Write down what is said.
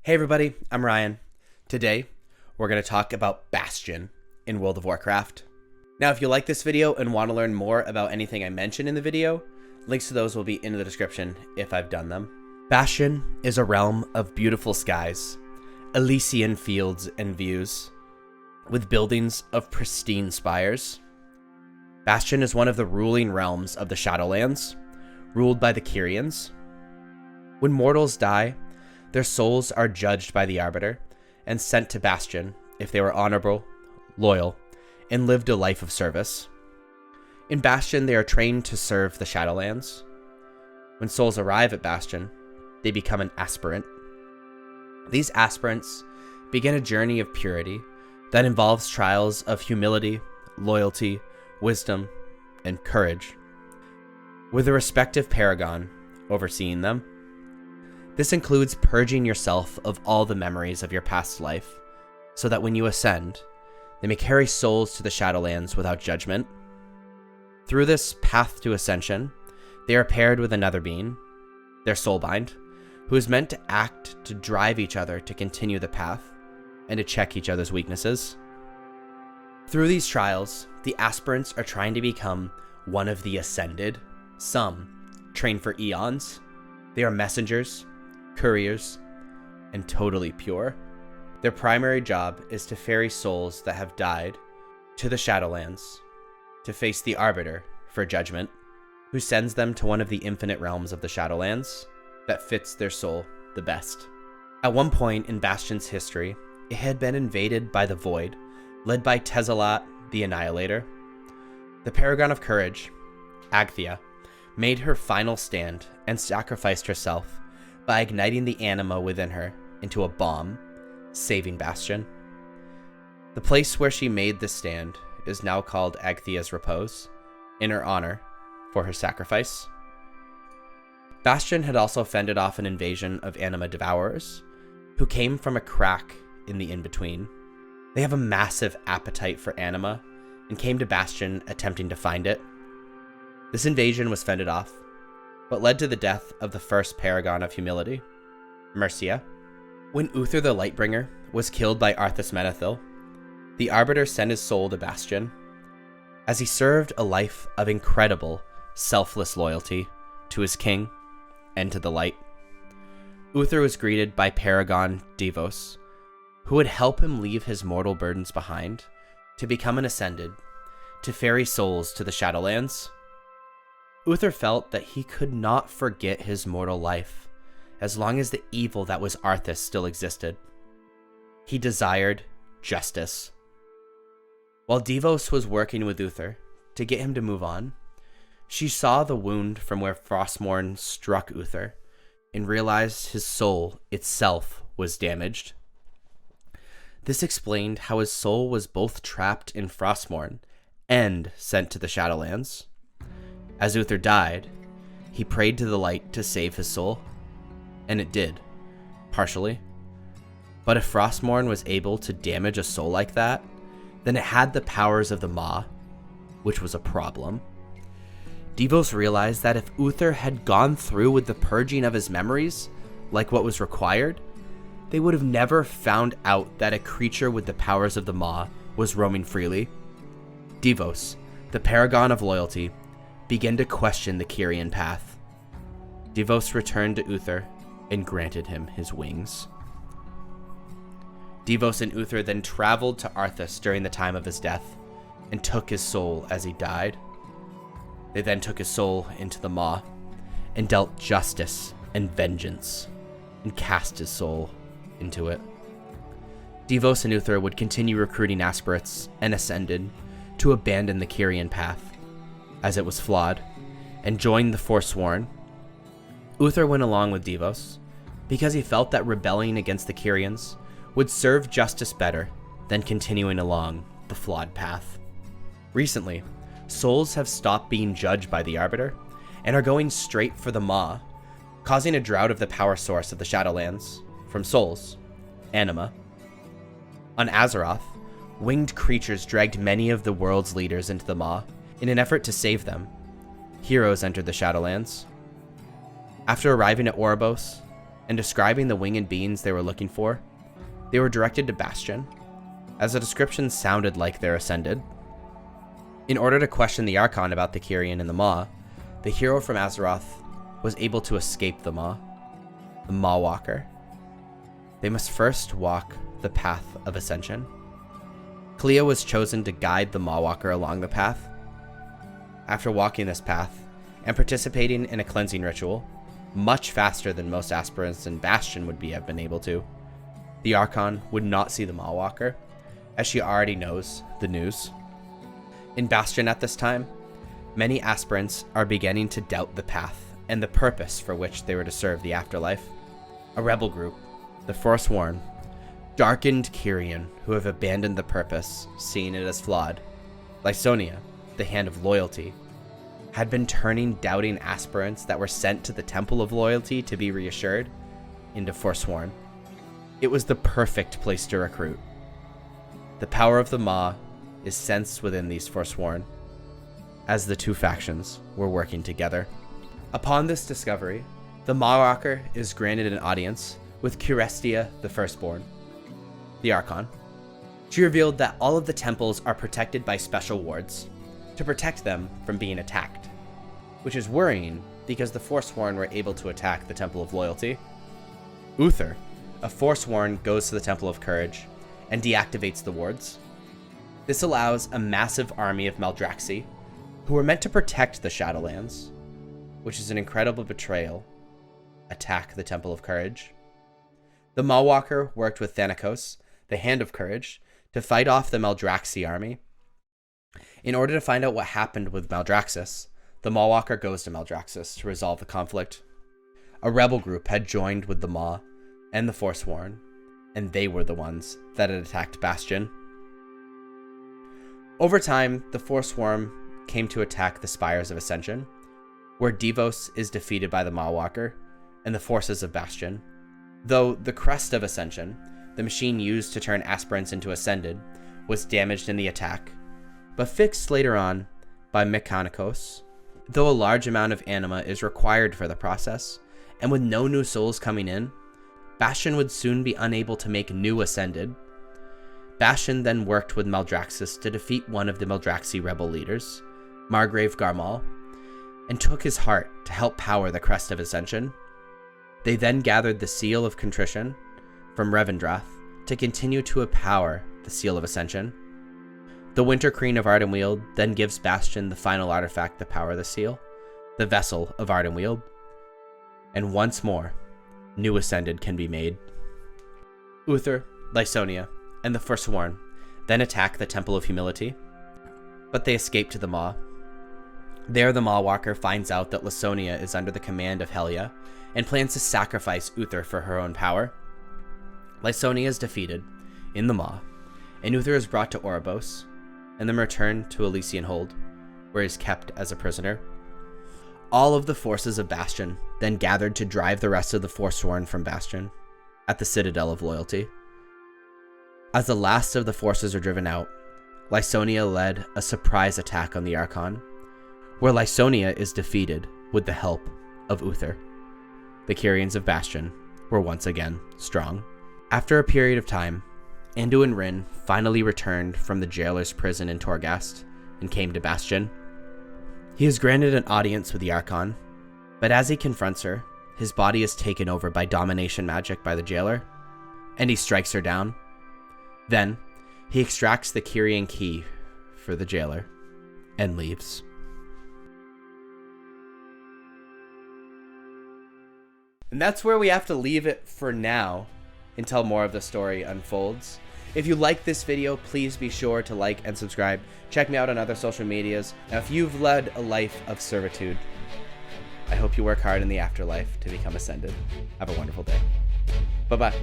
Hey everybody, I'm Ryan. Today, we're going to talk about Bastion in World of Warcraft. Now, if you like this video and want to learn more about anything I mentioned in the video, links to those will be in the description if I've done them. Bastion is a realm of beautiful skies, Elysian fields and views, with buildings of pristine spires. Bastion is one of the ruling realms of the Shadowlands, ruled by the Kyrians. When mortals die, their souls are judged by the Arbiter and sent to Bastion if they were honorable, loyal, and lived a life of service. In Bastion, they are trained to serve the Shadowlands. When souls arrive at Bastion, they become an Aspirant. These Aspirants begin a journey of purity that involves trials of humility, loyalty, wisdom, and courage, with a respective paragon overseeing them. This includes purging yourself of all the memories of your past life, so that when you ascend, they may carry souls to the Shadowlands without judgment. Through this path to ascension, they are paired with another being, their soulbind, who is meant to act to drive each other to continue the path and to check each other's weaknesses. Through these trials, the aspirants are trying to become one of the ascended. Some train for eons. They are messengers, couriers, and totally pure. Their primary job is to ferry souls that have died to the Shadowlands to face the Arbiter for judgment, who sends them to one of the infinite realms of the Shadowlands that fits their soul the best. At one point in Bastion's history, it had been invaded by the Void, led by Tezulat the Annihilator. The Paragon of Courage, Agthia, made her final stand and sacrificed herself by igniting the Anima within her into a bomb, saving Bastion. The place where she made this stand is now called Agthia's Repose, in her honor for her sacrifice. Bastion had also fended off an invasion of Anima Devourers, who came from a crack in the in-between. They have a massive appetite for Anima, and came to Bastion attempting to find it. This invasion was fended off, but led to the death of the first Paragon of Humility, Mercia. When Uther the Lightbringer was killed by Arthas Menethil, the Arbiter sent his soul to Bastion, as he served a life of incredible, selfless loyalty to his king and to the light. Uther was greeted by Paragon Devos, who would help him leave his mortal burdens behind to become an Ascended, to ferry souls to the Shadowlands. Uther felt that he could not forget his mortal life, as long as the evil that was Arthas still existed. He desired justice. While Devos was working with Uther to get him to move on, she saw the wound from where Frostmourne struck Uther, and realized his soul itself was damaged. This explained how his soul was both trapped in Frostmourne and sent to the Shadowlands. As Uther died, he prayed to the light to save his soul, and it did, partially. But if Frostmourne was able to damage a soul like that, then it had the powers of the Maw, which was a problem. Devos realized that if Uther had gone through with the purging of his memories, like what was required, they would have never found out that a creature with the powers of the Maw was roaming freely. Devos, the Paragon of Loyalty, began to question the Kyrian path. Devos returned to Uther and granted him his wings. Devos and Uther then traveled to Arthas during the time of his death and took his soul as he died. They then took his soul into the Maw and dealt justice and vengeance and cast his soul into it. Devos and Uther would continue recruiting aspirants and Ascended to abandon the Kyrian path, as it was flawed, and joined the Forsworn. Uther went along with Devos because he felt that rebelling against the Kyrians would serve justice better than continuing along the flawed path. Recently, souls have stopped being judged by the Arbiter and are going straight for the Maw, causing a drought of the power source of the Shadowlands from souls, Anima. On Azeroth, winged creatures dragged many of the world's leaders into the Maw in an effort to save them. Heroes entered the Shadowlands. After arriving at Oribos, and describing the winged beings they were looking for, they were directed to Bastion, as the description sounded like they're ascended. In order to question the Archon about the Kyrian and the Maw, the hero from Azeroth was able to escape the Maw Walker. They must first walk the path of ascension. Kleia was chosen to guide the Maw Walker along the path. After walking this path and participating in a cleansing ritual, much faster than most aspirants in Bastion would have been able to, the Archon would not see the Maw Walker, as she already knows the news. In Bastion at this time, many aspirants are beginning to doubt the path and the purpose for which they were to serve the afterlife. A rebel group, the Forsworn, darkened Kyrian who have abandoned the purpose, seeing it as flawed. Lysonia, the Hand of Loyalty, had been turning doubting aspirants that were sent to the Temple of Loyalty to be reassured into Forsworn. It was the perfect place to recruit. The power of the Maw is sensed within these Forsworn, as the two factions were working together. Upon this discovery, the Maw Walker is granted an audience with Kyrian the Firstborn, the Archon. She revealed that all of the temples are protected by special wards to protect them from being attacked, which is worrying because the Forsworn were able to attack the Temple of Loyalty. Uther, a Forsworn, goes to the Temple of Courage and deactivates the wards. This allows a massive army of Maldraxi, who were meant to protect the Shadowlands, which is an incredible betrayal, attack the Temple of Courage. The Maw Walker worked with Thanikos, the Hand of Courage, to fight off the Maldraxi army. In order to find out what happened with Maldraxxus, the Maw Walker goes to Maldraxxus to resolve the conflict. A rebel group had joined with the Maw and the Forsworn, and they were the ones that had attacked Bastion. Over time, the Forsworn came to attack the Spires of Ascension, where Devos is defeated by the Maw Walker and the forces of Bastion. Though the Crest of Ascension, the machine used to turn aspirants into ascended, was damaged in the attack, but fixed later on by Mikanikos. Though a large amount of Anima is required for the process, and with no new souls coming in, Bastion would soon be unable to make new ascended. Bastion then worked with Maldraxxus to defeat one of the Maldraxi rebel leaders, Margrave Gharmal, and took his heart to help power the Crest of Ascension. They then gathered the Seal of Contrition from Revendreth to continue to empower the Seal of Ascension. The Winter Queen of Ardenweald then gives Bastion the final artifact to power the seal, the Vessel of Ardenweald, and once more, new Ascended can be made. Uther, Lysonia, and the Forsworn then attack the Temple of Humility, but they escape to the Maw. There, the Maw Walker finds out that Lysonia is under the command of Helya and plans to sacrifice Uther for her own power. Lysonia is defeated in the Maw, and Uther is brought to Oribos, and then returned to Elysian Hold, where he is kept as a prisoner. All of the forces of Bastion then gathered to drive the rest of the Forsworn from Bastion at the Citadel of Loyalty. As the last of the forces are driven out, Lysonia led a surprise attack on the Archon, where Lysonia is defeated with the help of Uther. The Kyrians of Bastion were once again strong. After a period of time, Anduin Wrynn finally returned from the Jailor's prison in Torghast and came to Bastion. He is granted an audience with the Archon, but as he confronts her, his body is taken over by domination magic by the Jailor, and he strikes her down. Then, he extracts the Kyrian key for the Jailor and leaves. And that's where we have to leave it for now until more of the story unfolds. If you like this video, please be sure to like and subscribe. Check me out on other social medias. Now, if you've led a life of servitude, I hope you work hard in the afterlife to become ascended. Have a wonderful day. Bye-bye.